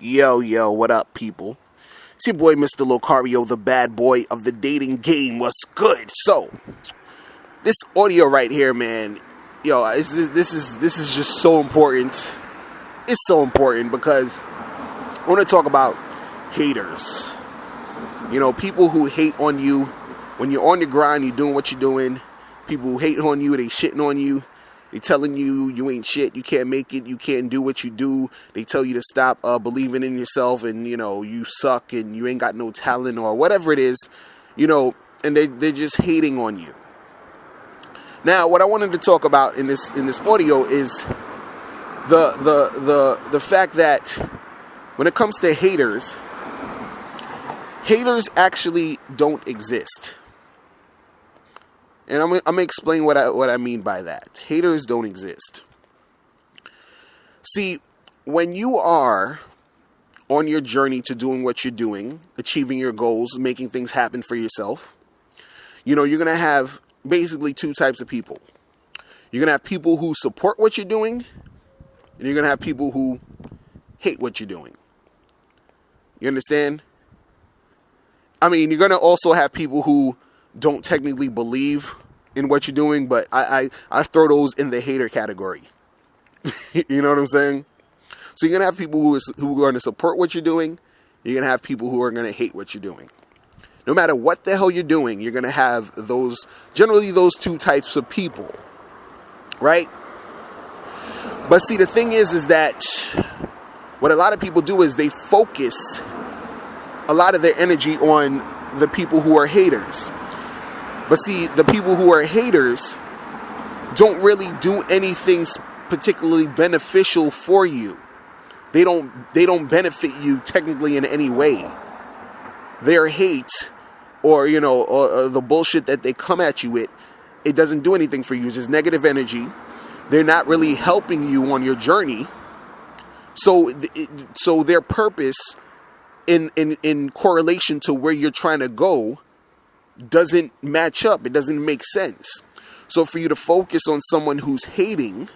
Yo, yo, what up, people? It's your boy, Mr. Locario, the bad boy of the dating game. What's good? So, this audio right here, man, yo, this is just so important. It's so important because I want to talk about haters. You know, people who hate on you when you're on the grind, you're doing what you're doing. People who hate on you, they shitting on you. They telling you you ain't shit, you can't make it, you can't do what you do. They tell you to stop believing in yourself and, you know, you suck and you ain't got no talent or whatever it is, you know, and they're just hating on you. Now, what I wanted to talk about in this audio is the fact that when it comes to haters actually don't exist. And I'm gonna explain what I mean by that. Haters don't exist. See, when you are on your journey to doing what you're doing, achieving your goals, making things happen for yourself, you know, you're gonna have basically two types of people. You're gonna have people who support what you're doing, and you're gonna have people who hate what you're doing. You understand? I mean, you're gonna also have people who don't technically believe in what you're doing, but I throw those in the hater category. You know what I'm saying? So you're going to have people who are going to support what you're doing. You're going to have people who are going to hate what you're doing. No matter what the hell you're doing, you're going to have generally those two types of people, right? But see, the thing is that what a lot of people do is they focus a lot of their energy on the people who are haters. But see, the people who are haters don't really do anything particularly beneficial for you. They don't benefit you technically in any way. Their hate or, you know, or the bullshit that they come at you with, it doesn't do anything for you. It's just negative energy. They're not really helping you on your journey. So their purpose in correlation to where you're trying to go doesn't match up. It doesn't make sense. So for you to focus on someone who's hating,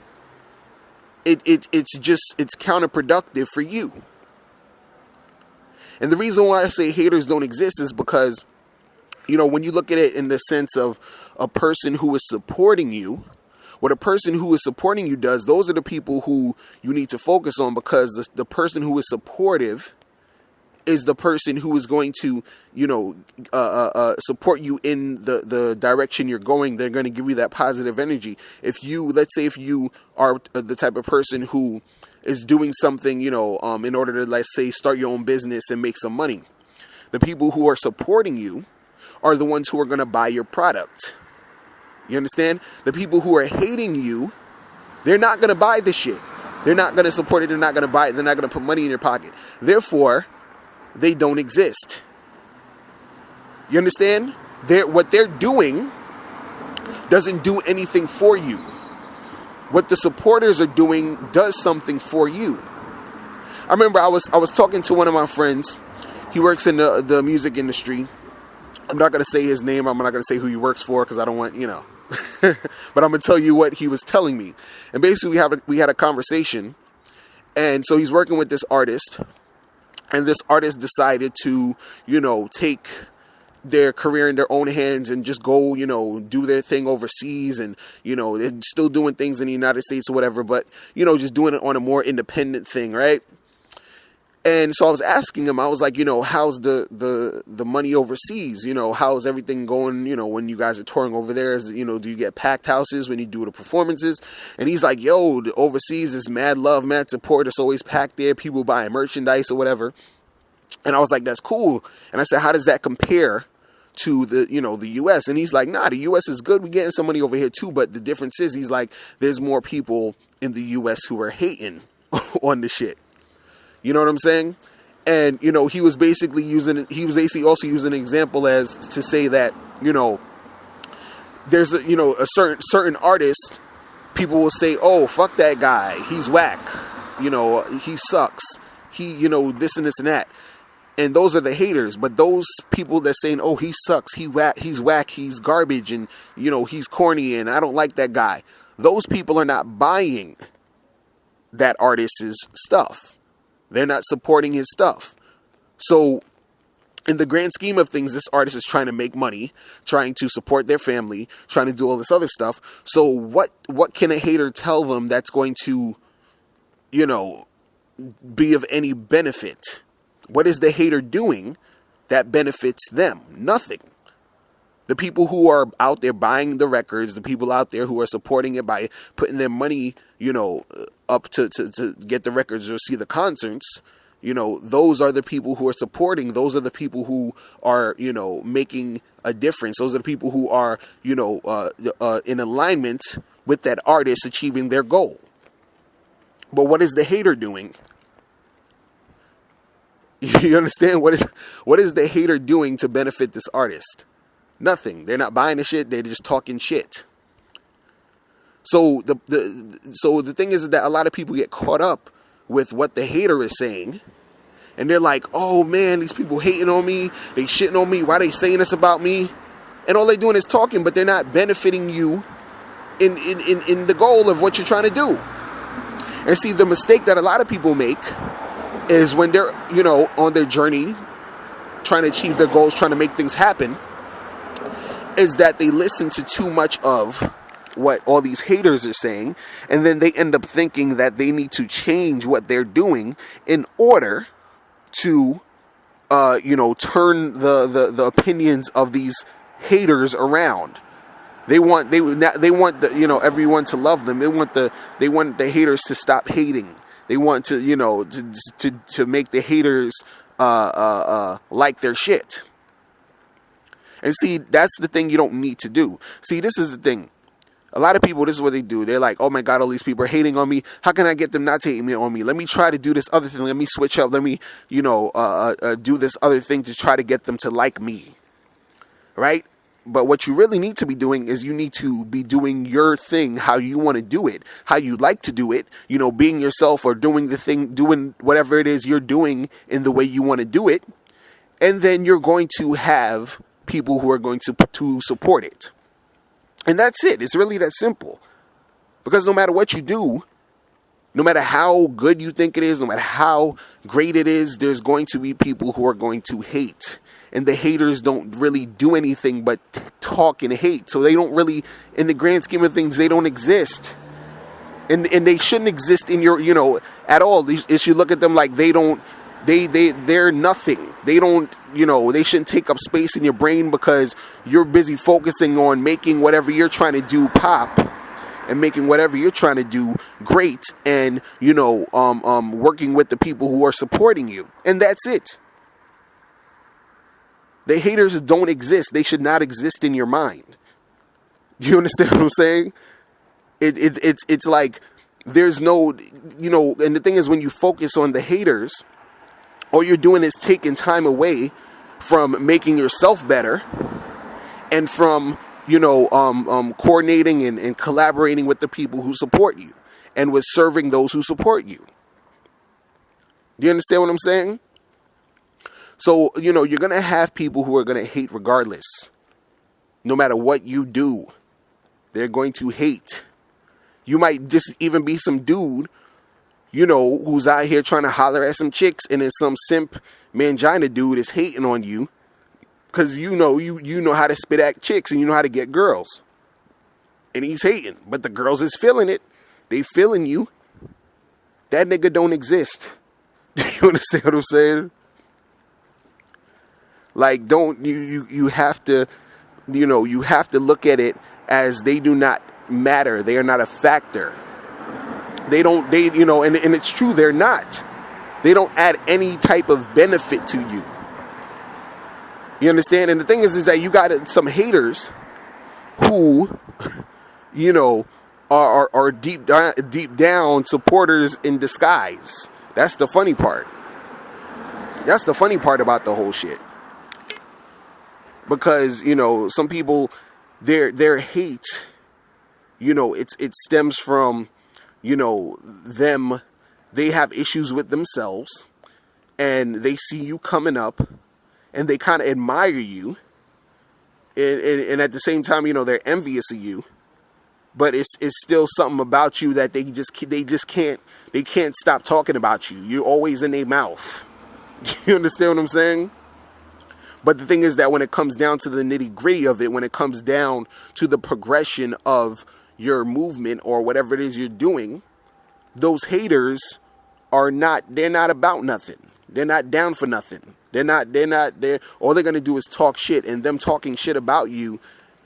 it's counterproductive for you. And the reason why I say haters don't exist is because, you know, when you look at it in the sense of a person who is supporting you, what a person who is supporting you does, those are the people who you need to focus on, because the person who is supportive is the person who is going to, you know, support you in the direction you're going. They're going to give you that positive energy. Let's say if you are the type of person who is doing something, you know, in order to, let's say, start your own business and make some money, the people who are supporting you are the ones who are going to buy your product. You understand? The people who are hating you, they're not going to buy the shit. They're not going to support it. They're not going to buy it. They're not going to put money in your pocket. Therefore, they don't exist. You understand? What they're doing doesn't do anything for you. What the supporters are doing does something for you. I remember I was talking to one of my friends. He works in the music industry. I'm not going to say his name. I'm not going to say who he works for because I don't want, you know. But I'm going to tell you what he was telling me. And basically we had a conversation. And so he's working with this artist. And this artist decided to, you know, take their career in their own hands and just go, you know, do their thing overseas. And, you know, they're still doing things in the United States or whatever, but, you know, just doing it on a more independent thing, right? And so I was asking him, I was like, you know, how's the money overseas? You know, how's everything going, you know, when you guys are touring over there? You know, do you get packed houses when you do the performances? And he's like, yo, the overseas is mad love, mad support. It's always packed there. People buying merchandise or whatever. And I was like, that's cool. And I said, how does that compare to the U.S.? And he's like, nah, the U.S. is good. We're getting some money over here too. But the difference is, he's like, there's more people in the U.S. who are hating on the shit. You know what I'm saying? And, you know, he was basically also using an example as to say that, you know, there's a certain artist, people will say, oh, fuck that guy. He's whack. You know, he sucks. He, you know, this and this and that. And those are the haters. But those people that saying, oh, he sucks, he's whack, he's garbage, and, you know, he's corny, and I don't like that guy. Those people are not buying that artist's stuff. They're not supporting his stuff. So in the grand scheme of things, this artist is trying to make money, trying to support their family, trying to do all this other stuff. So what can a hater tell them that's going to, be of any benefit? What is the hater doing that benefits them? Nothing. The people who are out there buying the records, the people out there who are supporting it by putting their money, up to get the records or see the concerts, those are the people who are supporting. Those are the people who are, making a difference. Those are the people who are, in alignment with that artist achieving their goal. But what is the hater doing? You understand? What is the hater doing to benefit this artist? Nothing. They're not buying the shit. They're just talking shit. So the thing is that a lot of people get caught up with what the hater is saying, and they're like, "Oh man, these people hating on me. They shitting on me. Why they saying this about me?" And all they doing is talking, but they're not benefiting you in the goal of what you're trying to do. And see, the mistake that a lot of people make is when they're on their journey, trying to achieve their goals, trying to make things happen, is that they listen to too much of what all these haters are saying, and then they end up thinking that they need to change what they're doing in order to turn the opinions of these haters around. They want the everyone to love them. They want the haters to stop hating. They want to to make the haters like their shit. And see, that's the thing you don't need to do. See, this is the thing. A lot of people, this is what they do. They're like, "Oh my God, all these people are hating on me. How can I get them not to hate me on me? Let me try to do this other thing. Let me switch up. Let me, do this other thing to try to get them to like me." Right? But what you really need to be doing is you need to be doing your thing how you want to do it, how you like to do it, being yourself, or doing whatever it is you're doing in the way you want to do it. And then you're going to have people who are going to support it. And that's it. It's really that simple. Because no matter what you do, no matter how good you think it is, no matter how great it is, there's going to be people who are going to hate. And the haters don't really do anything but talk and hate. So they don't really, in the grand scheme of things, they don't exist. And they shouldn't exist in your, at all. You should look at them like they're nothing. They don't, they shouldn't take up space in your brain, because you're busy focusing on making whatever you're trying to do pop, and making whatever you're trying to do great, and, working with the people who are supporting you. And that's it. The haters don't exist. They should not exist in your mind. You understand what I'm saying? It's like there's no, and the thing is, when you focus on the haters, all you're doing is taking time away from making yourself better, and from, coordinating and collaborating with the people who support you, and with serving those who support you. Do you understand what I'm saying? So, you're going to have people who are going to hate regardless. No matter what you do, they're going to hate. You might just even be some dude, who's out here trying to holler at some chicks, and then some simp mangina dude is hating on you because you know how to spit at chicks, and you know how to get girls. And he's hating, but the girls is feeling it. They feeling you. That nigga don't exist. You understand what I'm saying? Like, you have to, you have to look at it as they do not matter. They are not a factor. And it's true, they're not. They don't add any type of benefit to you. You understand? And the thing is that you got some haters who, are deep down supporters in disguise. That's the funny part. That's the funny part about the whole shit. Because, some people, their hate, it stems from, them, they have issues with themselves, and they see you coming up, and they kind of admire you, and at the same time, they're envious of you, but it's still something about you that they can't stop talking about you. You're always in their mouth. You understand what I'm saying? But the thing is that when it comes down to the nitty gritty of it, when it comes down to the progression of your movement or whatever it is you're doing, those haters they're not about nothing. They're not down for nothing. All they're going to do is talk shit, and them talking shit about you,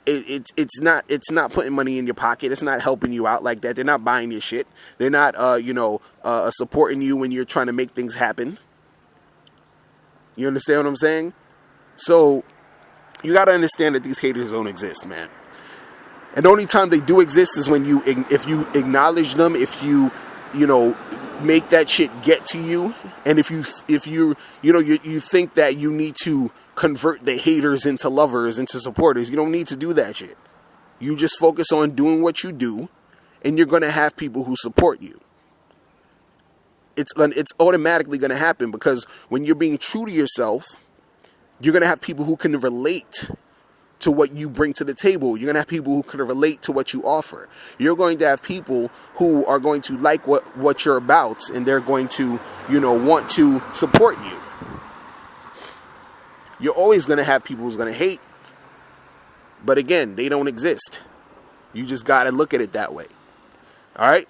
it's not putting money in your pocket. It's not helping you out like that. They're not buying your shit. They're not, supporting you when you're trying to make things happen. You understand what I'm saying? So you got to understand that these haters don't exist, man. And the only time they do exist is when if you acknowledge them, if you make that shit get to you, and if you think that you need to convert the haters into lovers, into supporters. You don't need to do that shit. You just focus on doing what you do, and you're going to have people who support you. It's automatically going to happen, because when you're being true to yourself, you're going to have people who can relate to what you bring to the table. You're going to have people who can relate to what you offer. You're going to have people who are going to like what you're about, and they're going to, want to support you. You're always going to have people who's going to hate. But again, they don't exist. You just got to look at it that way. All right?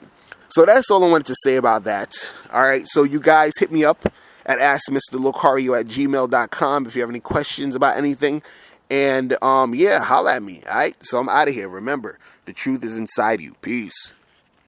So that's all I wanted to say about that. All right? So you guys hit me up at askmrlocario@gmail.com if you have any questions about anything. And, holla at me. All right? So I'm out of here. Remember, the truth is inside you. Peace.